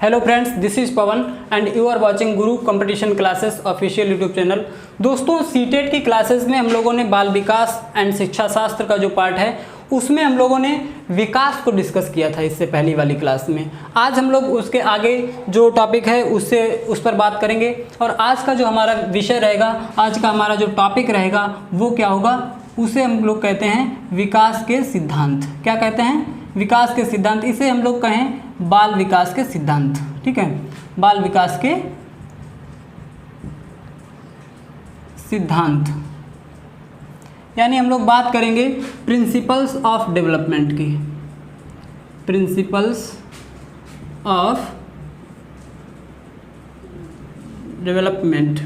Hello friends, this is Pawan and you are watching Guru competition classes official YouTube channel. दोस्तों, CTET की classes में हम लोगों ने बाल विकास एंड शिक्षा शास्त्र का जो पार्ट है उसमें हम लोगों ने विकास को डिस्कस किया था इससे पहली वाली क्लास में। आज हम लोग उसके आगे जो टॉपिक है उस पर बात करेंगे और आज का जो हमारा विषय रहेगा, आज का हमारा जो टॉपिक रहेगा वो क्या होगा, उसे हम लोग कहते हैं विकास के सिद्धांत। क्या कहते हैं? विकास के सिद्धांत। इसे हम लोग कहें बाल विकास के सिद्धांत। ठीक है, बाल विकास के सिद्धांत, यानी हम लोग बात करेंगे प्रिंसिपल्स ऑफ डेवलपमेंट की। प्रिंसिपल्स ऑफ डेवलपमेंट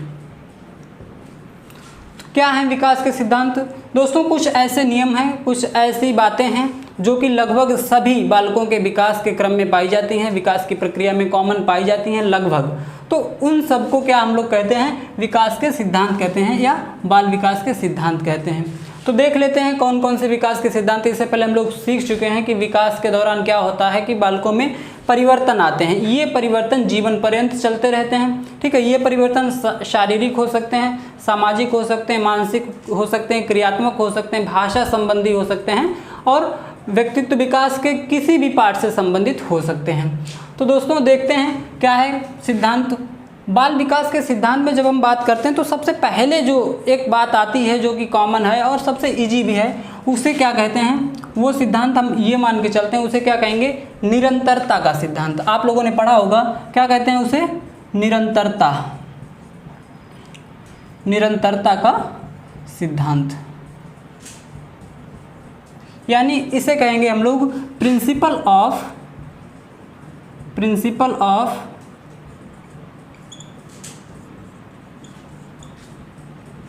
क्या है विकास के सिद्धांत? दोस्तों, कुछ ऐसे नियम हैं, कुछ ऐसी बातें हैं जो कि लगभग सभी बालकों के विकास के क्रम में पाई जाती हैं, विकास की प्रक्रिया में कॉमन पाई जाती हैं लगभग। तो उन सबको क्या हम लोग कहते हैं? विकास के सिद्धांत कहते हैं या बाल विकास के सिद्धांत कहते हैं। तो देख लेते हैं कौन कौन से विकास के सिद्धांत। इससे पहले हम लोग सीख चुके हैं कि विकास के दौरान क्या होता है कि बालकों में परिवर्तन आते हैं। ये परिवर्तन जीवन पर्यंत चलते रहते हैं। ठीक है, ये परिवर्तन शारीरिक हो सकते हैं, सामाजिक हो सकते हैं, मानसिक हो सकते हैं, क्रियात्मक हो सकते हैं, भाषा संबंधी हो सकते हैं और व्यक्तित्व विकास के किसी भी पार्ट से संबंधित हो सकते हैं। तो दोस्तों, देखते हैं क्या है सिद्धांत। बाल विकास के सिद्धांत में जब हम बात करते हैं तो सबसे पहले जो एक बात आती है जो कि कॉमन है और सबसे इजी भी है, उसे क्या कहते हैं? वो सिद्धांत हम ये मान के चलते हैं, उसे क्या कहेंगे? निरंतरता का सिद्धांत। आप लोगों ने पढ़ा होगा, क्या कहते हैं उसे? निरंतरता। निरंतरता का सिद्धांत, यानी इसे कहेंगे हम लोग principal of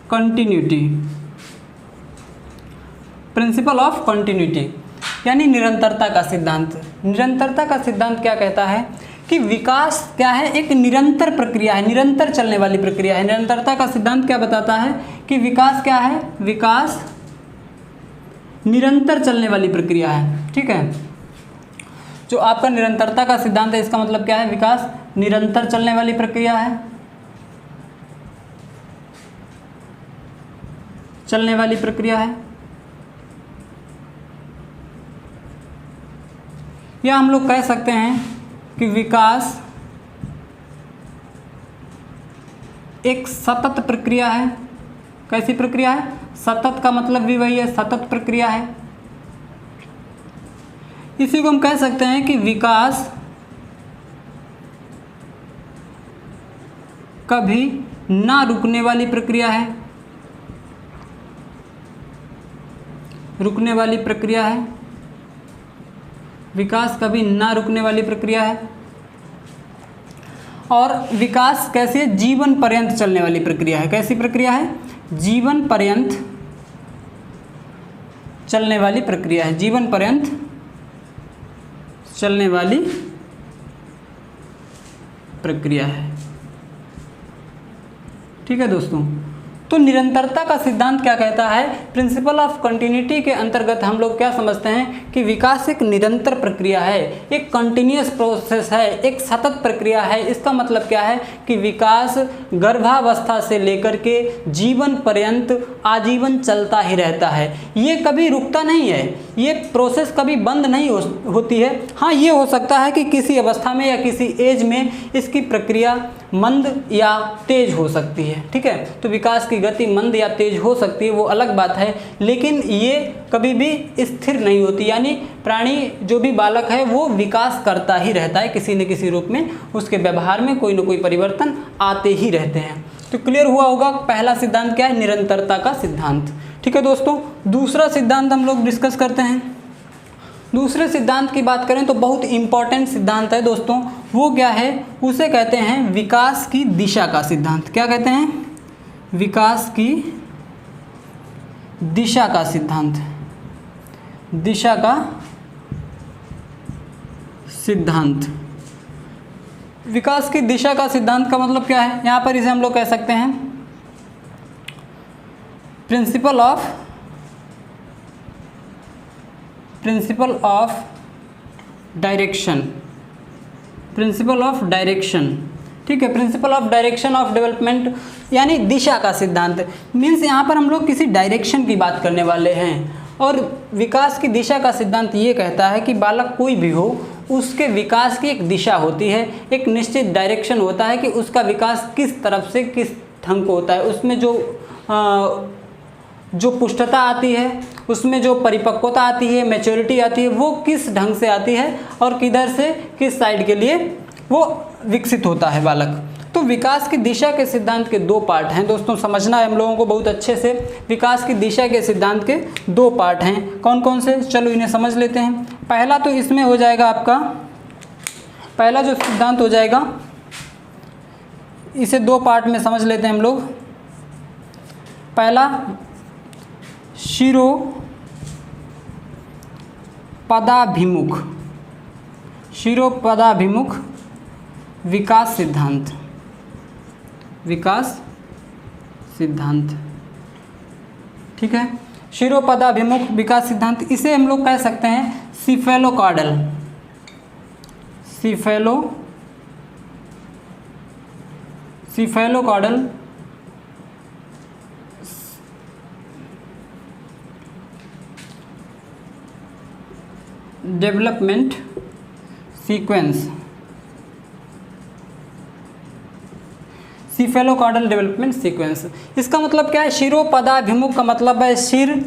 continuity. Principal of continuity यानी निरंतरता का सिद्धांत। निरंतरता का सिद्धांत क्या कहता है कि विकास क्या है? एक निरंतर प्रक्रिया है, निरंतर चलने वाली प्रक्रिया है। निरंतरता का सिद्धांत क्या बताता है कि विकास क्या है? विकास निरंतर चलने वाली प्रक्रिया है। ठीक है, जो आपका निरंतरता का सिद्धांत है इसका मतलब क्या है? विकास निरंतर चलने वाली प्रक्रिया है, चलने वाली प्रक्रिया है। या हम लोग कह सकते हैं कि विकास एक सतत प्रक्रिया है। कैसी प्रक्रिया है? सतत का मतलब भी वही है, सतत प्रक्रिया है। इसी को हम कह सकते हैं कि विकास कभी ना रुकने वाली प्रक्रिया है। रुकने वाली प्रक्रिया है, विकास कभी ना रुकने वाली प्रक्रिया है। और विकास कैसी है? जीवन पर्यंत चलने वाली प्रक्रिया है। कैसी प्रक्रिया है? जीवन पर्यंत चलने वाली प्रक्रिया है। जीवन पर्यंत चलने वाली प्रक्रिया है। ठीक है दोस्तों, तो निरंतरता का सिद्धांत क्या कहता है? प्रिंसिपल ऑफ कंटिन्यूटी के अंतर्गत हम लोग क्या समझते हैं कि विकास एक निरंतर प्रक्रिया है, एक कंटिन्यूअस प्रोसेस है, एक सतत प्रक्रिया है। इसका मतलब क्या है कि विकास गर्भावस्था से लेकर के जीवन पर्यंत आजीवन चलता ही रहता है। ये कभी रुकता नहीं है, ये प्रोसेस कभी बंद नहीं होती है। हाँ, ये हो सकता है कि किसी अवस्था में या किसी एज में इसकी प्रक्रिया मंद या तेज हो सकती है। ठीक है, तो विकास की गति मंद या तेज हो सकती है, वो अलग बात है, लेकिन ये कभी भी स्थिर नहीं होती। यानी प्राणी जो भी बालक है वो विकास करता ही रहता है, किसी न किसी रूप में उसके व्यवहार में कोई न कोई परिवर्तन आते ही रहते हैं। तो क्लियर हुआ होगा, पहला सिद्धांत क्या है? निरंतरता का सिद्धांत। ठीक है दोस्तों, दूसरा सिद्धांत हम लोग डिस्कस करते हैं। दूसरे सिद्धांत की बात करें तो बहुत इंपॉर्टेंट सिद्धांत है दोस्तों। वो क्या है? उसे कहते हैं विकास की दिशा का सिद्धांत। क्या कहते हैं? विकास की दिशा का सिद्धांत। दिशा का सिद्धांत। विकास की दिशा का सिद्धांत का मतलब क्या है? यहाँ पर इसे हम लोग कह सकते हैं principle of direction. Principle of direction, ठीक है, principle of direction of development यानी दिशा का सिद्धांत। मीन्स यहाँ पर हम लोग किसी डायरेक्शन की बात करने वाले हैं। और विकास की दिशा का सिद्धांत ये कहता है कि बालक कोई भी हो, उसके विकास की एक दिशा होती है, एक निश्चित डायरेक्शन होता है कि उसका विकास किस तरफ से किस ढंग को होता है, उसमें जो पुष्टता आती है, उसमें जो परिपक्वता आती है, मैच्योरिटी आती है, वो किस ढंग से आती है और किधर से किस साइड के लिए वो विकसित होता है बालक। तो विकास की दिशा के सिद्धांत के दो पार्ट हैं दोस्तों, समझना है हम लोगों को बहुत अच्छे से। विकास की दिशा के सिद्धांत के दो पार्ट हैं, कौन कौन से, चलो इन्हें समझ लेते हैं। पहला तो इसमें हो जाएगा आपका, पहला जो सिद्धांत हो जाएगा, इसे दो पार्ट में समझ लेते हैं हम लोग। पहला शिरोपदाभिमुख विकास सिद्धांत, विकास सिद्धांत, ठीक है। शिरोपदाभिमुख विकास सिद्धांत, इसे हम लोग कह सकते हैं सिफेलोकॉर्डल डेवलपमेंट सीक्वेंस, सिफेलोकॉर्डल डेवलपमेंट सीक्वेंस। इसका मतलब क्या है, शिरोपदाभिमुख का मतलब है सिर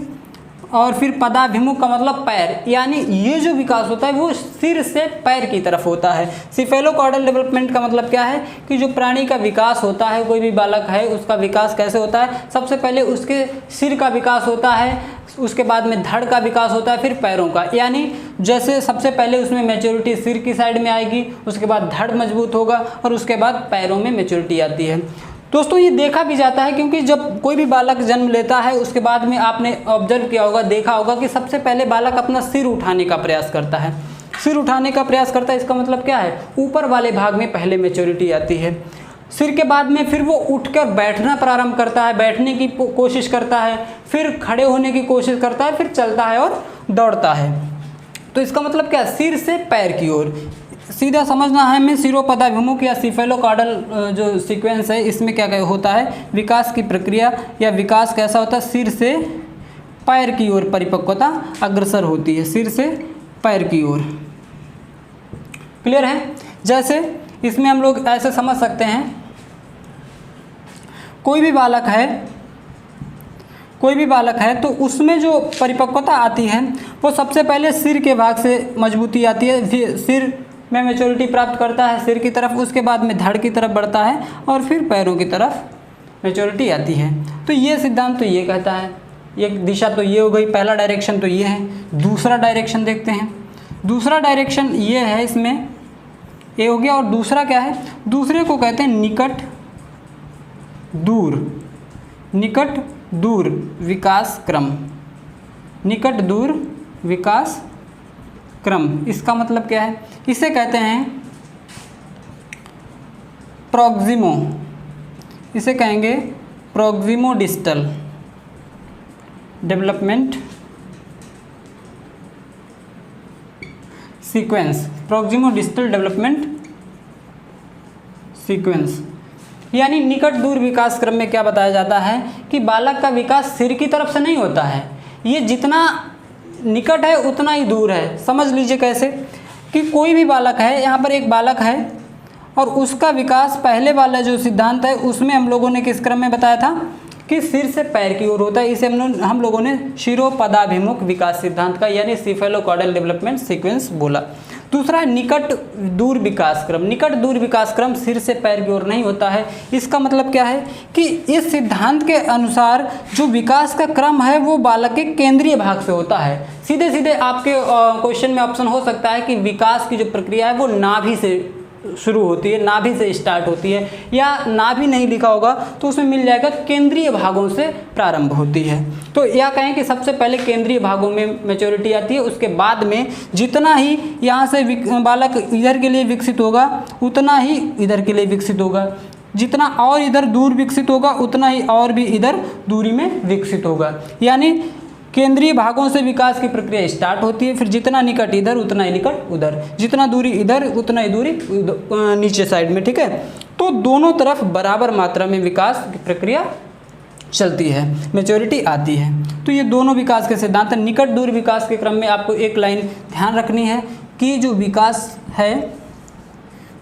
और फिर पदाभिमुख का मतलब पैर, यानी ये जो विकास होता है वो सिर से पैर की तरफ होता है। सिफेलोकॉर्डल डेवलपमेंट का मतलब क्या है कि जो प्राणी का विकास होता है, कोई भी बालक है उसका विकास कैसे होता है, सबसे पहले उसके सिर का विकास होता है, उसके बाद में धड़ का विकास होता है, फिर पैरों का। यानी जैसे सबसे पहले उसमें मैच्योरिटी सिर की साइड में आएगी, उसके बाद धड़ मजबूत होगा और उसके बाद पैरों में मैच्योरिटी आती है। दोस्तों ये देखा भी जाता है क्योंकि जब कोई भी बालक जन्म लेता है उसके बाद में आपने ऑब्जर्व किया होगा, देखा होगा कि सबसे पहले बालक अपना सिर उठाने का प्रयास करता है, सिर उठाने का प्रयास करता है। इसका मतलब क्या है, ऊपर वाले भाग में पहले मैच्योरिटी आती है, सिर के बाद में फिर वो उठकर बैठना प्रारंभ करता है, बैठने की कोशिश करता है, फिर खड़े होने की कोशिश करता है, फिर चलता है और दौड़ता है। तो इसका मतलब क्या है, सिर से पैर की ओर। सीधा समझना है हमें, सिरोपदाभिमुख या सिफेलोकॉर्डल जो सीक्वेंस है इसमें क्या होता है, विकास की प्रक्रिया या विकास कैसा होता है, सिर से पैर की ओर परिपक्वता अग्रसर होती है, सिर से पैर की ओर। क्लियर है। जैसे इसमें हम लोग ऐसे समझ सकते हैं, कोई भी बालक है तो उसमें जो परिपक्वता आती है वो सबसे पहले सिर के भाग से मजबूती आती है, फिर सिर में मैच्योरिटी प्राप्त करता है सिर की तरफ, उसके बाद में धड़ की तरफ बढ़ता है और फिर पैरों की तरफ मैच्योरिटी आती है। तो ये सिद्धांत तो ये कहता है, एक दिशा तो ये हो गई, पहला डायरेक्शन तो ये है। दूसरा डायरेक्शन देखते हैं, दूसरा डायरेक्शन ये है, इसमें ये हो गया। और दूसरा क्या है, दूसरे को कहते हैं निकट दूर विकास क्रम, निकट दूर विकास क्रम। इसका मतलब क्या है, इसे कहते हैं प्रॉक्सिमो, इसे कहेंगे proximo distal development sequence, proximo distal development sequence. यानी निकट दूर विकास क्रम में क्या बताया जाता है कि बालक का विकास सिर की तरफ से नहीं होता है, ये जितना निकट है उतना ही दूर है। समझ लीजिए कैसे कि कोई भी बालक है, यहाँ पर एक बालक है और उसका विकास पहले वाला जो सिद्धांत है उसमें हम लोगों ने किस क्रम में बताया था कि सिर से पैर की ओर होता है। इसे हम लोगों ने शिरोपदाभिमुख विकास सिद्धांत का यानी सिफेलोकॉर्डल डेवलपमेंट सीक्वेंस बोला। दूसरा निकट दूर विकास क्रम, निकट दूर विकास क्रम सिर से पैर की ओर नहीं होता है। इसका मतलब क्या है कि इस सिद्धांत के अनुसार जो विकास का क्रम है वो बालक के केंद्रीय भाग से होता है। सीधे सीधे आपके क्वेश्चन में ऑप्शन हो सकता है कि विकास की जो प्रक्रिया है वो नाभि से शुरू होती है, नाभि से स्टार्ट होती है, या नाभि नहीं लिखा होगा तो उसमें मिल जाएगा केंद्रीय भागों से प्रारंभ होती है। तो या कहें कि सबसे पहले केंद्रीय भागों में मैच्योरिटी आती है, उसके बाद में जितना ही यहाँ से बालक इधर के लिए विकसित होगा उतना ही इधर के लिए विकसित होगा, जितना और इधर दूर विकसित होगा उतना ही और भी इधर दूरी में विकसित होगा। यानी केंद्रीय भागों से विकास की प्रक्रिया स्टार्ट होती है, फिर जितना निकट इधर उतना ही निकट उधर, जितना दूरी इधर उतना ही दूरी नीचे साइड में, ठीक है। तो दोनों तरफ बराबर मात्रा में विकास की प्रक्रिया चलती है, मैच्योरिटी आती है। तो ये दोनों विकास के सिद्धांत हैं। निकट दूर विकास के क्रम में आपको एक लाइन ध्यान रखनी है कि जो विकास है,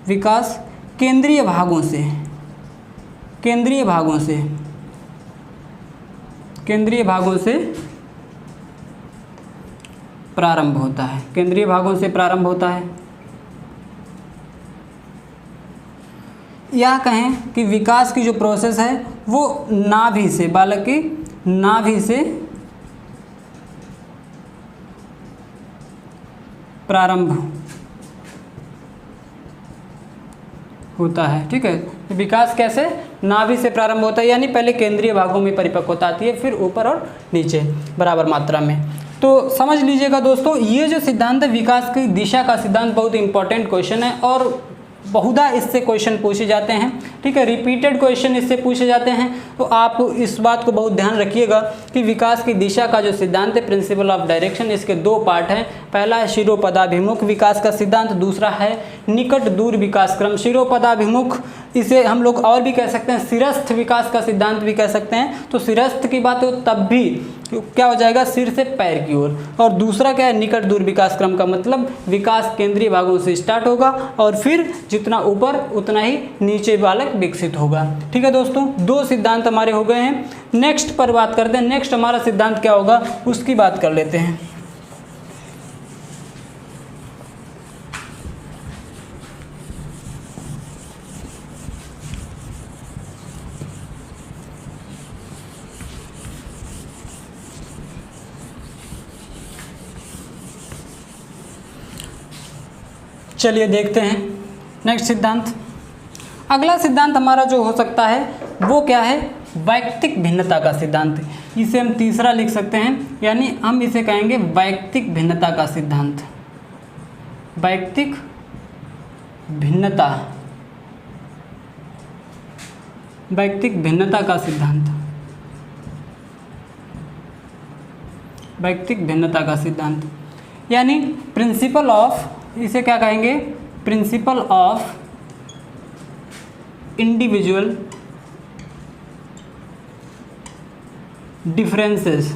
विकास केंद्रीय भागों से, केंद्रीय भागों से, केंद्रीय भागों से प्रारंभ होता है, केंद्रीय भागों से प्रारंभ होता है। या कहें कि विकास की जो प्रोसेस है वो नाभि से, बालक की नाभि से प्रारंभ होता है, ठीक है। विकास कैसे? नाभि से प्रारंभ होता है, यानी पहले केंद्रीय भागों में परिपक्वता आती है, फिर ऊपर और नीचे बराबर मात्रा में। तो समझ लीजिएगा दोस्तों, ये जो सिद्धांत है विकास की दिशा का सिद्धांत बहुत इंपॉर्टेंट क्वेश्चन है और बहुधा इससे क्वेश्चन पूछे जाते हैं, ठीक है। रिपीटेड क्वेश्चन इससे पूछे जाते हैं। तो आप इस बात को बहुत ध्यान रखिएगा कि विकास की दिशा का जो सिद्धांत है, प्रिंसिपल ऑफ डायरेक्शन, इसके दो पार्ट हैं। पहला है शिरोपदाभिमुख विकास का सिद्धांत, दूसरा है निकट दूर विकास क्रम। शिरोपदाभिमुख इसे हम लोग और भी कह सकते हैं, सिरस्थ विकास का सिद्धांत भी कह सकते हैं। तो सिरस्थ की बात हो तब भी क्या हो जाएगा, सिर से पैर की ओर। और दूसरा क्या है, निकट दूर विकास क्रम का मतलब विकास केंद्रीय भागों से स्टार्ट होगा और फिर जितना ऊपर उतना ही नीचे बालक विकसित होगा, ठीक है दोस्तों। दो सिद्धांत हमारे हो गए हैं। नेक्स्ट पर बात करते हैं, नेक्स्ट हमारा सिद्धांत क्या होगा उसकी बात कर लेते हैं। चलिए देखते हैं नेक्स्ट सिद्धांत। अगला सिद्धांत हमारा जो हो सकता है वो क्या है, वैयक्तिक भिन्नता का सिद्धांत। इसे हम तीसरा लिख सकते हैं, यानी हम इसे कहेंगे वैयक्तिक भिन्नता का सिद्धांत। वैयक्तिक भिन्नता, वैयक्तिक भिन्नता का सिद्धांत, वैयक्तिक भिन्नता का सिद्धांत यानी प्रिंसिपल ऑफ, इसे क्या कहेंगे, principle of individual differences,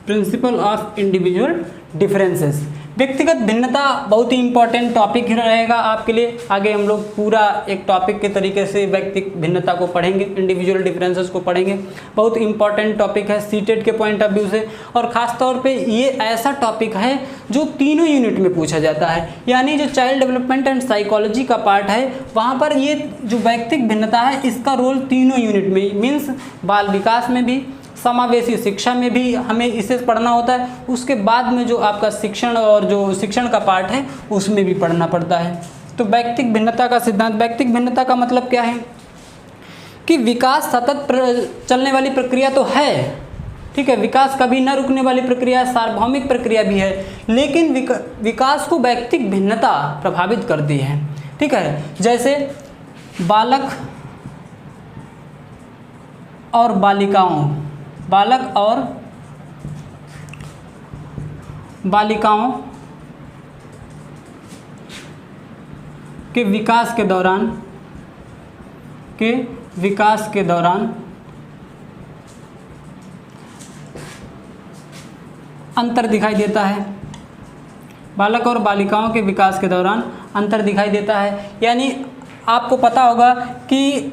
principle of individual differences. व्यक्तिगत भिन्नता बहुत ही इंपॉर्टेंट टॉपिक रहेगा आपके लिए। आगे हम लोग पूरा एक टॉपिक के तरीके से व्यक्तिगत भिन्नता को पढ़ेंगे, इंडिविजुअल डिफरेंसेस को पढ़ेंगे। बहुत इंपॉर्टेंट टॉपिक है सीटेट के पॉइंट ऑफ व्यू से, और ख़ास तौर पे ये ऐसा टॉपिक है जो तीनों यूनिट में पूछा जाता है। यानी जो चाइल्ड डेवलपमेंट एंड साइकोलॉजी का पार्ट है वहाँ पर ये जो व्यक्तिगत भिन्नता है इसका रोल तीनों यूनिट में, मीन्स बाल विकास में भी, समावेशी शिक्षा में भी हमें इसे पढ़ना होता है। उसके बाद में जो आपका शिक्षण और जो शिक्षण का पार्ट है उसमें भी पढ़ना पड़ता है। तो व्यक्तिगत भिन्नता का सिद्धांत, व्यक्तिगत भिन्नता का मतलब क्या है कि विकास सतत चलने वाली प्रक्रिया तो है, ठीक है, विकास कभी न रुकने वाली प्रक्रिया, सार्वभौमिक प्रक्रिया भी है, लेकिन विकास को व्यक्तिगत भिन्नता प्रभावित करती है, ठीक है। जैसे बालक और बालिकाओं, बालक और बालिकाओं के विकास के दौरान, अंतर दिखाई देता है। बालक और बालिकाओं के विकास के दौरान अंतर दिखाई देता है। यानी आपको पता होगा कि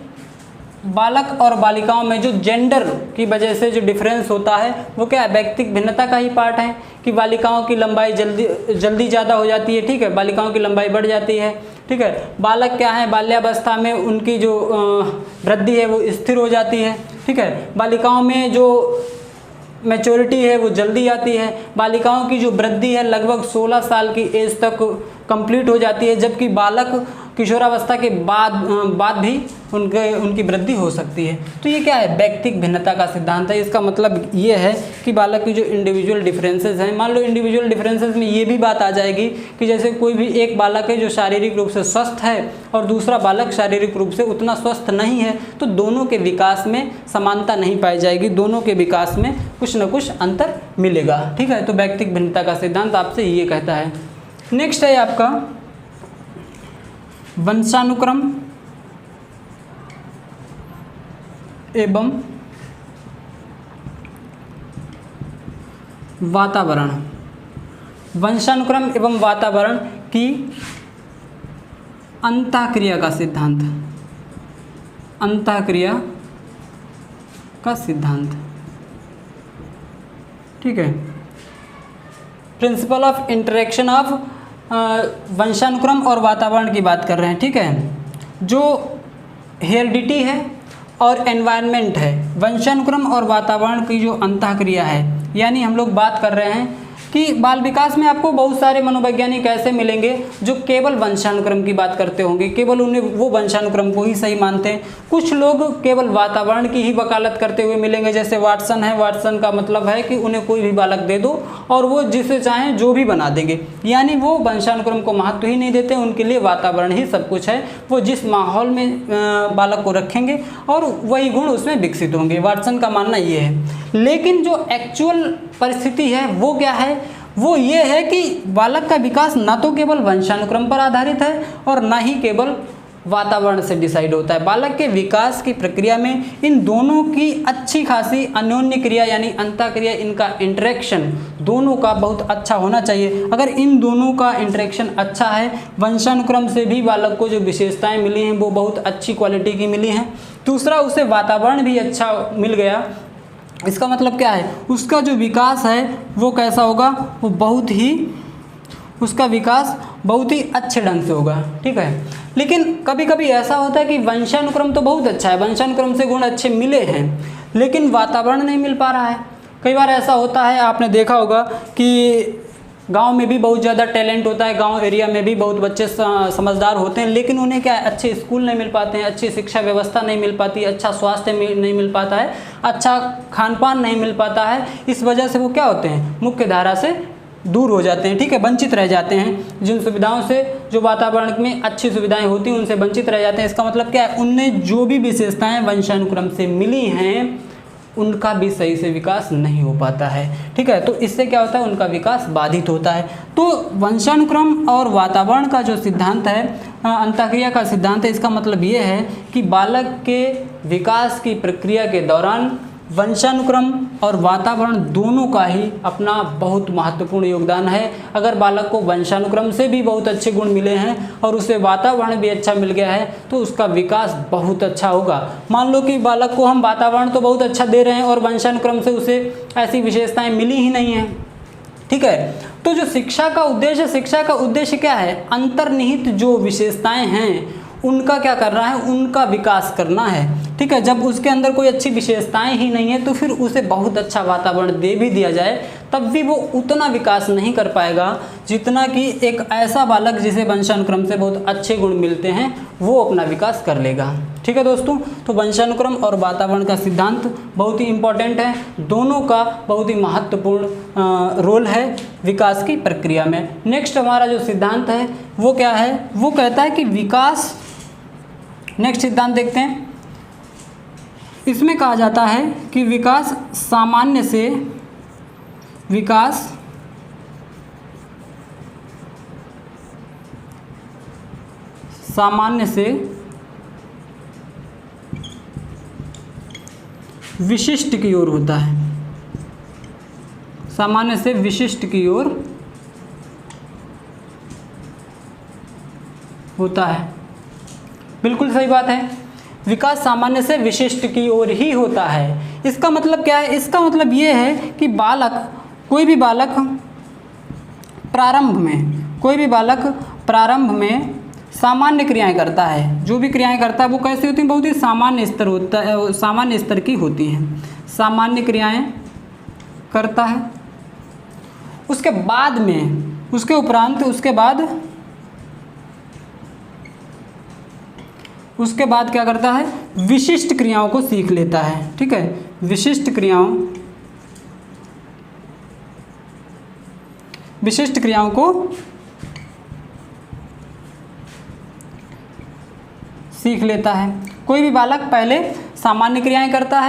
बालक और बालिकाओं में जो जेंडर की वजह से जो डिफरेंस होता है वो क्या है, व्यक्तिगत भिन्नता का ही पार्ट है। कि बालिकाओं की लंबाई जल्दी ज़्यादा हो जाती है, ठीक है, बालिकाओं की लंबाई बढ़ जाती है, ठीक है। बालक क्या है, बाल्यावस्था में उनकी जो वृद्धि है वो स्थिर हो जाती है, ठीक है। बालिकाओं में जो मैच्योरिटी है वो जल्दी आती है। बालिकाओं की जो वृद्धि है लगभग 16 साल की एज तक कंप्लीट हो जाती है, जबकि बालक किशोरावस्था के बाद भी उनकी वृद्धि हो सकती है। तो ये क्या है, व्यक्तिक भिन्नता का सिद्धांत है। इसका मतलब ये है कि बालक की जो इंडिविजुअल डिफरेंसेस हैं, मान लो इंडिविजुअल डिफरेंसेस में ये भी बात आ जाएगी कि जैसे कोई भी एक बालक है जो शारीरिक रूप से स्वस्थ है और दूसरा बालक शारीरिक रूप से उतना स्वस्थ नहीं है, तो दोनों के विकास में समानता नहीं पाई जाएगी, दोनों के विकास में कुछ न कुछ अंतर मिलेगा। ठीक है, तो व्यक्तिक भिन्नता का सिद्धांत आपसे ये कहता है। नेक्स्ट है आपका वंशानुक्रम एवं वातावरण। वंशानुक्रम एवं वातावरण की अंतःक्रिया का सिद्धांत, अंतःक्रिया का सिद्धांत। ठीक है, प्रिंसिपल ऑफ इंटरेक्शन ऑफ वंशानुक्रम और वातावरण की बात कर रहे हैं। ठीक है, जो हेरिडिटी है और एनवायरनमेंट है, वंशानुक्रम और वातावरण की जो अंतःक्रिया है, यानी हम लोग बात कर रहे हैं कि बाल विकास में आपको बहुत सारे मनोवैज्ञानिक ऐसे मिलेंगे जो केवल वंशानुक्रम की बात करते होंगे, केवल उन्हें वो वंशानुक्रम को ही सही मानते हैं। कुछ लोग केवल वातावरण की ही वकालत करते हुए मिलेंगे, जैसे वाटसन है। वाटसन का मतलब है कि उन्हें कोई भी बालक दे दो और वो जिसे चाहें जो भी बना देंगे, यानी वो वंशानुक्रम को महत्व ही नहीं देते, उनके लिए वातावरण ही सब कुछ है। वो जिस माहौल में बालक को रखेंगे और वही गुण उसमें विकसित होंगे, वाटसन का मानना ये है। लेकिन जो एक्चुअल परिस्थिति है वो क्या है, वो ये है कि बालक का विकास ना तो केवल वंशानुक्रम पर आधारित है और ना ही केवल वातावरण से डिसाइड होता है। बालक के विकास की प्रक्रिया में इन दोनों की अच्छी खासी अन्योन्य क्रिया यानी अंतःक्रिया, इनका इंटरेक्शन दोनों का बहुत अच्छा होना चाहिए। अगर इन दोनों का इंटरेक्शन अच्छा है, वंशानुक्रम से भी बालक को जो विशेषताएं मिली हैं वो बहुत अच्छी क्वालिटी की मिली हैं, दूसरा उसे वातावरण भी अच्छा मिल गया, इसका मतलब क्या है, उसका जो विकास है वो कैसा होगा, वो बहुत ही, उसका विकास बहुत ही अच्छे ढंग से होगा। ठीक है, लेकिन कभी कभी ऐसा होता है कि वंशानुक्रम तो बहुत अच्छा है, वंशानुक्रम से गुण अच्छे मिले हैं, लेकिन वातावरण नहीं मिल पा रहा है। कई बार ऐसा होता है, आपने देखा होगा कि गांव में भी बहुत ज़्यादा टैलेंट होता है, गांव एरिया में भी बहुत बच्चे समझदार होते हैं, लेकिन उन्हें क्या है, अच्छे स्कूल नहीं मिल पाते हैं, अच्छी शिक्षा व्यवस्था नहीं मिल पाती, अच्छा स्वास्थ्य नहीं मिल पाता है, अच्छा खान पान नहीं मिल पाता है। इस वजह से वो क्या होते हैं, मुख्य धारा से दूर हो जाते हैं। ठीक है, वंचित रह जाते हैं, जिन सुविधाओं से, जो वातावरण में अच्छी सुविधाएं होती हैं उनसे वंचित रह जाते हैं। इसका मतलब क्या है, उनमें जो भी विशेषताएं वंशानुक्रम से मिली हैं उनका भी सही से विकास नहीं हो पाता है। ठीक है, तो इससे क्या होता है, उनका विकास बाधित होता है। तो वंशानुक्रम और वातावरण का जो सिद्धांत है, अंतःक्रिया का सिद्धांत है, इसका मतलब ये है कि बालक के विकास की प्रक्रिया के दौरान वंशानुक्रम और वातावरण दोनों का ही अपना बहुत महत्वपूर्ण योगदान है। अगर बालक को वंशानुक्रम से भी बहुत अच्छे गुण मिले हैं और उसे वातावरण भी अच्छा मिल गया है तो उसका विकास बहुत अच्छा होगा। मान लो कि बालक को हम वातावरण तो बहुत अच्छा दे रहे हैं और वंशानुक्रम से उसे ऐसी विशेषताएं मिली ही नहीं हैं। ठीक है, तो जो शिक्षा का उद्देश्य, शिक्षा का उद्देश्य क्या है, अंतर्निहित जो विशेषताएं हैं उनका क्या करना है, उनका विकास करना है। ठीक है, जब उसके अंदर कोई अच्छी विशेषताएं ही नहीं है तो फिर उसे बहुत अच्छा वातावरण दे भी दिया जाए तब भी वो उतना विकास नहीं कर पाएगा जितना कि एक ऐसा बालक जिसे वंशानुक्रम से बहुत अच्छे गुण मिलते हैं वो अपना विकास कर लेगा। ठीक है दोस्तों, तो वंशानुक्रम और वातावरण का सिद्धांत बहुत ही इम्पोर्टेंट है, दोनों का बहुत ही महत्वपूर्ण रोल है विकास की प्रक्रिया में। नेक्स्ट हमारा जो सिद्धांत है वो क्या है, वो कहता है कि विकास, नेक्स्ट सिद्धांत देखते हैं, इसमें कहा जाता है कि विकास सामान्य से, विकास सामान्य से विशिष्ट की ओर होता है, सामान्य से विशिष्ट की ओर होता है। बिल्कुल सही बात है, विकास सामान्य से विशिष्ट की ओर ही होता है। इसका मतलब क्या है, इसका मतलब ये है कि बालक, कोई भी बालक प्रारंभ में, कोई भी बालक प्रारंभ में सामान्य क्रियाएं करता है, जो भी क्रियाएं करता है वो कैसी होती हैं, बहुत ही सामान्य स्तर होता है, सामान्य स्तर की होती हैं, सामान्य क्रियाएं करता है। उसके बाद में, उसके उपरांत, उसके बाद उसके बाद क्या करता है, विशिष्ट क्रियाओं को सीख लेता है। ठीक है, विशिष्ट क्रियाओं को सीख लेता है। कोई भी बालक पहले सामान्य क्रियाएं करता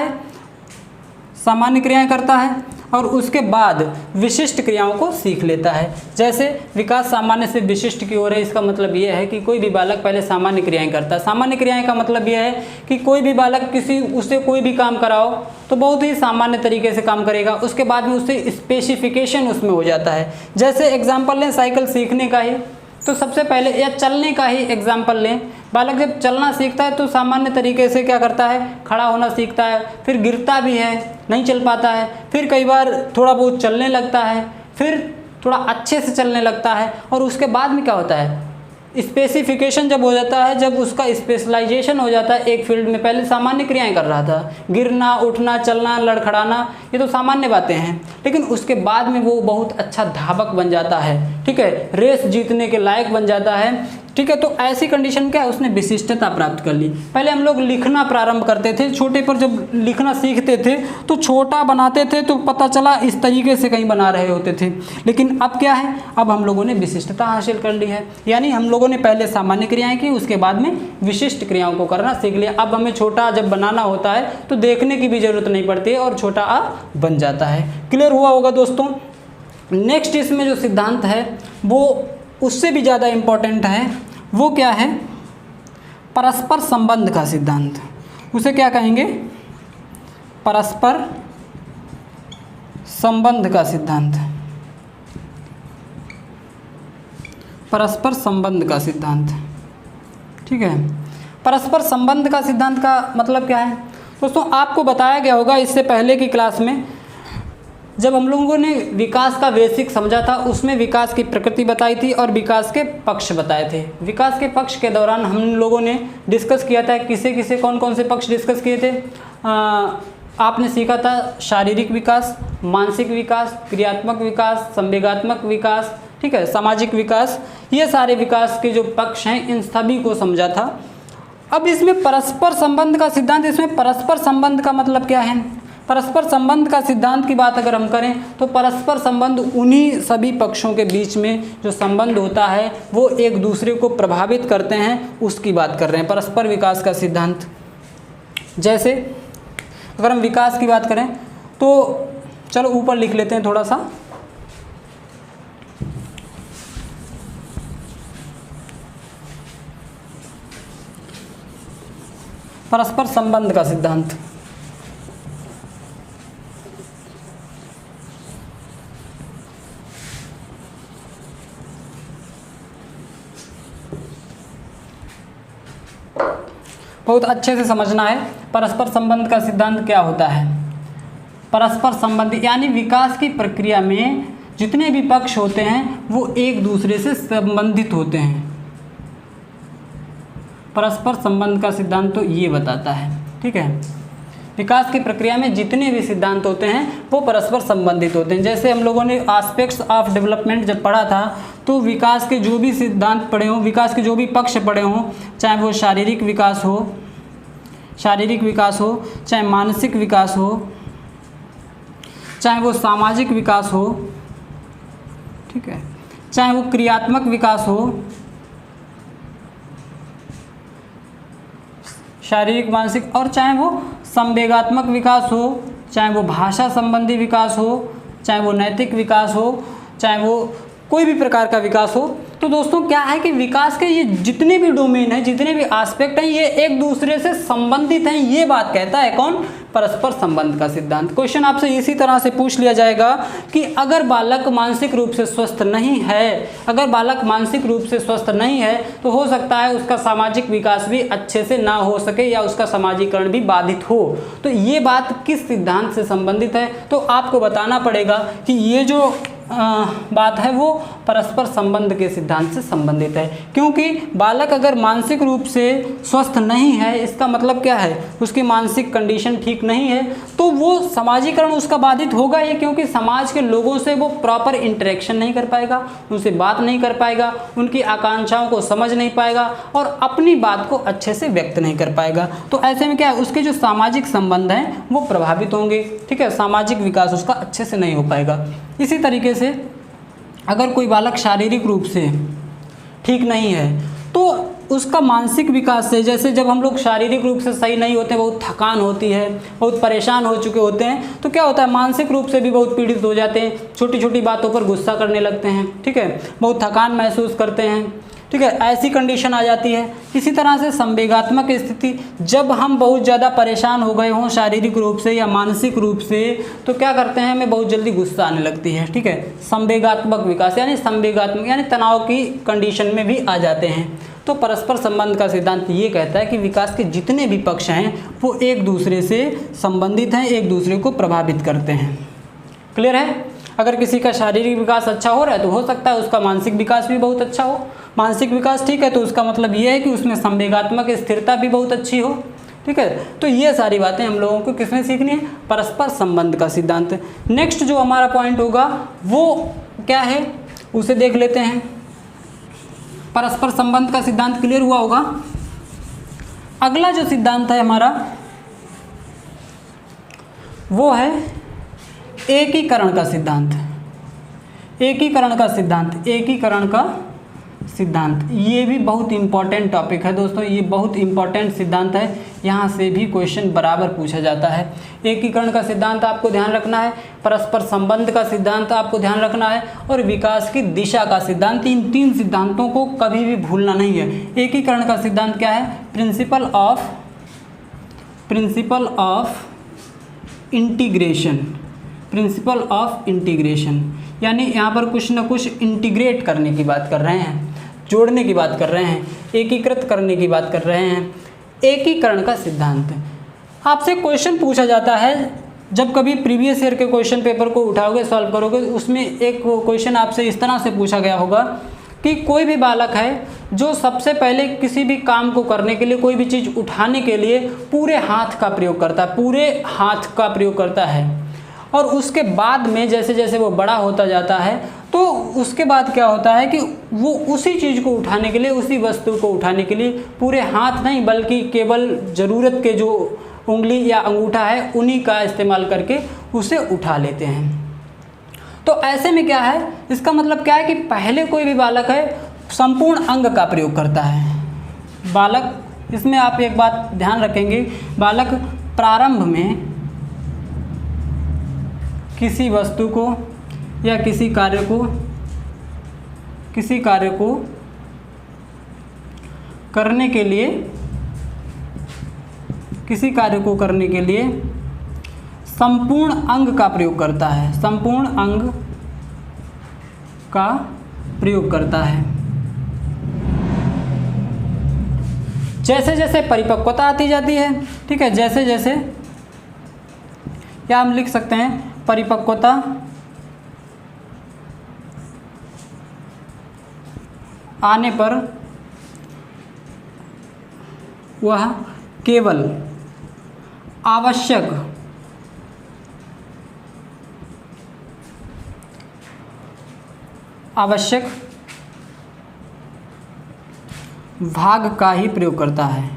है और उसके बाद विशिष्ट क्रियाओं को सीख लेता है। जैसे विकास सामान्य से विशिष्ट की ओर है, इसका मतलब यह है कि कोई भी बालक पहले सामान्य क्रियाएं करता है। सामान्य क्रियाएं का मतलब यह है कि कोई भी बालक उससे कोई भी काम कराओ तो बहुत ही सामान्य तरीके से काम करेगा, उसके बाद में उससे स्पेसिफिकेशन उसमें हो जाता है। जैसे एग्जाम्पल लें साइकिल सीखने का ही, तो सबसे पहले या चलने का ही एग्जाम्पल लें। बालक जब चलना सीखता है तो सामान्य तरीके से क्या करता है, खड़ा होना सीखता है, फिर गिरता भी है, नहीं चल पाता है, फिर कई बार थोड़ा बहुत चलने लगता है, फिर थोड़ा अच्छे से चलने लगता है, और उसके बाद में क्या होता है, स्पेसिफिकेशन जब हो जाता है, जब उसका स्पेशलाइजेशन हो जाता है एक फील्ड में। पहले सामान्य क्रियाएं कर रहा था, गिरना, उठना, चलना, लड़खड़ाना, ये तो सामान्य बातें हैं, लेकिन उसके बाद में वो बहुत अच्छा धावक बन जाता है। ठीक है, रेस जीतने के लायक बन जाता है। ठीक है, तो ऐसी कंडीशन क्या है, उसने विशिष्टता प्राप्त कर ली। पहले हम लोग लिखना प्रारंभ करते थे, छोटे पर जब लिखना सीखते थे तो छोटा बनाते थे तो पता चला इस तरीके से कहीं बना रहे होते थे, लेकिन अब क्या है, अब हम लोगों ने विशिष्टता हासिल कर ली है। यानी हम लोगों ने पहले सामान्य क्रियाएं की, उसके बाद में विशिष्ट क्रियाओं को करना सीख लिया। अब हमें छोटा जब बनाना होता है तो देखने की भी जरूरत नहीं पड़ती है और छोटा आ बन जाता है। क्लियर हुआ होगा दोस्तों। नेक्स्ट इसमें जो सिद्धांत है वो उससे भी ज़्यादा इम्पोर्टेंट है। वो क्या है, परस्पर संबंध का सिद्धांत। उसे क्या कहेंगे, परस्पर संबंध का सिद्धांत। परस्पर संबंध का सिद्धांत। ठीक है, परस्पर संबंध का सिद्धांत का मतलब क्या है दोस्तों, आपको बताया गया होगा इससे पहले की क्लास में, जब हम लोगों ने विकास का बेसिक समझा था, उसमें विकास की प्रकृति बताई थी और विकास के पक्ष बताए थे। विकास के पक्ष के दौरान हम लोगों ने डिस्कस किया था, किसे कौन कौन से पक्ष डिस्कस किए थे। आपने सीखा था शारीरिक विकास, मानसिक विकास, क्रियात्मक विकास, संवेगात्मक विकास, ठीक है, सामाजिक विकास, ये सारे विकास के जो पक्ष हैं इन सभी को समझा था। अब इसमें परस्पर संबंध का सिद्धांत, इसमें परस्पर संबंध का मतलब क्या है, परस्पर संबंध का सिद्धांत की बात अगर हम करें तो परस्पर संबंध उन्हीं सभी पक्षों के बीच में जो संबंध होता है वो एक दूसरे को प्रभावित करते हैं, उसकी बात कर रहे हैं परस्पर विकास का सिद्धांत। जैसे अगर हम विकास की बात करें तो चलो ऊपर लिख लेते हैं थोड़ा सा, परस्पर संबंध का सिद्धांत। बहुत अच्छे से समझना है परस्पर संबंध का सिद्धांत क्या होता है। परस्पर संबंध यानी विकास की प्रक्रिया में जितने भी पक्ष होते हैं वो एक दूसरे से संबंधित होते हैं। परस्पर संबंध का सिद्धांत तो ये बताता है। ठीक है, विकास की प्रक्रिया में जितने भी सिद्धांत होते हैं वो परस्पर संबंधित होते हैं। जैसे हम लोगों ने एस्पेक्ट्स ऑफ डेवलपमेंट जब पढ़ा था तो विकास के जो भी सिद्धांत पढ़े हों, विकास के जो भी पक्ष पढ़े हों, चाहे वो शारीरिक विकास हो, चाहे मानसिक विकास हो, चाहे वो सामाजिक विकास हो, ठीक है, चाहे वो क्रियात्मक विकास हो, शारीरिक, मानसिक, और चाहे वो संवेगात्मक विकास हो, चाहे वो भाषा संबंधी विकास हो, चाहे वो नैतिक विकास हो, चाहे वो कोई भी प्रकार का विकास हो। तो दोस्तों क्या है कि विकास के ये जितने भी डोमेन हैं, जितने भी एस्पेक्ट हैं, ये एक दूसरे से संबंधित हैं, ये बात कहता है कौन, परस्पर संबंध का सिद्धांत। क्वेश्चन आपसे इसी तरह से पूछ लिया जाएगा कि अगर बालक मानसिक रूप से स्वस्थ नहीं है, तो हो सकता है उसका सामाजिक विकास भी अच्छे से ना हो सके या उसका समाजीकरण भी बाधित हो। तो ये बात किस सिद्धांत से संबंधित है, तो आपको बताना पड़ेगा कि ये जो बात है वो परस्पर संबंध के सिद्धांत से संबंधित है, क्योंकि बालक अगर मानसिक रूप से स्वस्थ नहीं है, इसका मतलब क्या है, उसकी मानसिक कंडीशन ठीक नहीं है, तो वो समाजीकरण उसका बाधित होगा ही, क्योंकि समाज के लोगों से वो प्रॉपर इंटरेक्शन नहीं कर पाएगा, उनसे बात नहीं कर पाएगा, उनकी आकांक्षाओं को समझ नहीं पाएगा और अपनी बात को अच्छे से व्यक्त नहीं कर पाएगा। तो ऐसे में क्या है, उसके जो सामाजिक संबंध हैं वो प्रभावित होंगे, ठीक है, सामाजिक विकास उसका अच्छे से नहीं हो पाएगा। इसी तरीके से अगर कोई बालक शारीरिक रूप से ठीक नहीं है तो उसका मानसिक विकास से, जैसे जब हम लोग शारीरिक रूप से सही नहीं होते, बहुत थकान होती है, बहुत परेशान हो चुके होते हैं, तो क्या होता है, मानसिक रूप से भी बहुत पीड़ित हो जाते हैं, छोटी छोटी बातों पर गुस्सा करने लगते हैं, ठीक है, बहुत थकान महसूस करते हैं, ठीक है, ऐसी कंडीशन आ जाती है। इसी तरह से संवेगात्मक स्थिति, जब हम बहुत ज़्यादा परेशान हो गए हों शारीरिक रूप से या मानसिक रूप से, तो क्या करते हैं, हमें बहुत जल्दी गुस्सा आने लगती है, ठीक है, संवेगात्मक विकास यानी संवेगात्मक यानी तनाव की कंडीशन में भी आ जाते हैं। तो परस्पर संबंध का सिद्धांत ये कहता है कि विकास के जितने भी पक्ष हैं वो एक दूसरे से संबंधित हैं, एक दूसरे को प्रभावित करते हैं। क्लियर है? अगर किसी का शारीरिक विकास अच्छा हो रहा है तो हो सकता है उसका मानसिक विकास भी बहुत अच्छा हो। मानसिक विकास ठीक है तो उसका मतलब ये है कि उसमें संवेगात्मक स्थिरता भी बहुत अच्छी हो, ठीक है। तो ये सारी बातें हम लोगों को किसमें सीखनी है, परस्पर संबंध का सिद्धांत। नेक्स्ट जो हमारा पॉइंट होगा वो क्या है, उसे देख लेते हैं। परस्पर संबंध का सिद्धांत क्लियर हुआ होगा। अगला जो सिद्धांत है हमारा वो है एकीकरण का सिद्धांत। एकीकरण का सिद्धांत, एकीकरण का सिद्धांत, ये भी बहुत इंपॉर्टेंट टॉपिक है दोस्तों, ये बहुत इंपॉर्टेंट सिद्धांत है, यहाँ से भी क्वेश्चन बराबर पूछा जाता है। एकीकरण का सिद्धांत आपको ध्यान रखना है, परस्पर संबंध का सिद्धांत आपको ध्यान रखना है और विकास की दिशा का सिद्धांत, इन तीन सिद्धांतों को कभी भी भूलना नहीं है। एकीकरण का सिद्धांत क्या है, principal of integration, principal of integration, यानी यहाँ पर कुछ ना कुछ इंटीग्रेट करने की बात कर रहे हैं, जोड़ने की बात कर रहे हैं, एकीकृत करने की बात कर रहे हैं। एकीकरण का सिद्धांत आपसे क्वेश्चन पूछा जाता है, जब कभी प्रीवियस ईयर के क्वेश्चन पेपर को उठाओगे सॉल्व करोगे, उसमें एक क्वेश्चन आपसे इस तरह से पूछा गया होगा कि कोई भी बालक है जो सबसे पहले किसी भी काम को करने के लिए, कोई भी चीज़ उठाने के लिए पूरे हाथ का प्रयोग करता है, पूरे हाथ का प्रयोग करता है, और उसके बाद में जैसे जैसे वो बड़ा होता जाता है तो उसके बाद क्या होता है कि वो उसी चीज़ को उठाने के लिए, उसी वस्तु को उठाने के लिए पूरे हाथ नहीं बल्कि केवल ज़रूरत के जो उंगली या अंगूठा है उन्हीं का इस्तेमाल करके उसे उठा लेते हैं। तो ऐसे में क्या है, इसका मतलब क्या है कि पहले कोई भी बालक है संपूर्ण अंग का प्रयोग करता है। बालक, इसमें आप एक बात ध्यान रखेंगे, बालक प्रारंभ में किसी वस्तु को या किसी कार्य को करने के लिए, किसी कार्य को करने के लिए संपूर्ण अंग का प्रयोग करता है, संपूर्ण अंग का प्रयोग करता है। जैसे जैसे परिपक्वता आती जाती है, ठीक है, जैसे जैसे क्या हम लिख सकते हैं, परिपक्वता आने पर वह केवल आवश्यक भाग का ही प्रयोग करता है,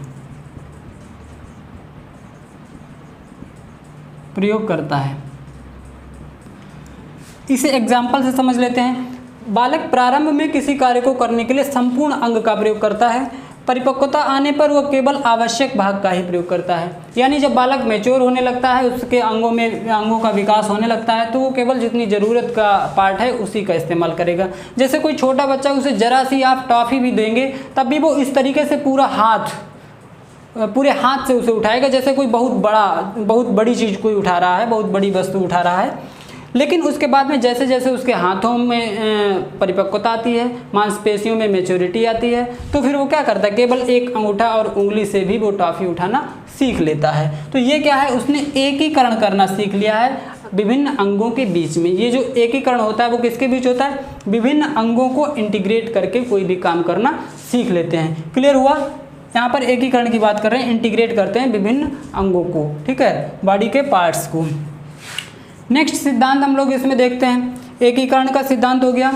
इसे एग्जाम्पल से समझ लेते हैं। बालक प्रारंभ में किसी कार्य को करने के लिए संपूर्ण अंग का प्रयोग करता है, परिपक्वता आने पर वह केवल आवश्यक भाग का ही प्रयोग करता है। यानी जब बालक मैच्योर होने लगता है, उसके अंगों का विकास होने लगता है, तो वो केवल जितनी ज़रूरत का पार्ट है उसी का इस्तेमाल करेगा। जैसे कोई छोटा बच्चा, उसे जरा सी आप टॉफ़ी भी देंगे तब भी वो इस तरीके से पूरे हाथ से उसे उठाएगा, जैसे कोई बहुत बड़ी चीज़ कोई उठा रहा है, बहुत बड़ी वस्तु उठा रहा है। लेकिन उसके बाद में जैसे जैसे उसके हाथों में परिपक्वता आती है, मांसपेशियों में मैच्योरिटी आती है, तो फिर वो क्या करता है, केवल एक अंगूठा और उंगली से भी वो टॉफ़ी उठाना सीख लेता है। तो ये क्या है, उसने एकीकरण करना सीख लिया है, विभिन्न अंगों के बीच में। ये जो एकीकरण होता है वो किसके बीच होता है? विभिन्न अंगों को इंटीग्रेट करके कोई भी काम करना सीख लेते हैं। क्लियर हुआ? यहाँ पर एकीकरण की बात कर रहे हैं, इंटीग्रेट करते हैं विभिन्न अंगों को, ठीक है, बॉडी के पार्ट्स को। नेक्स्ट सिद्धांत हम लोग इसमें देखते हैं, एकीकरण का सिद्धांत हो गया।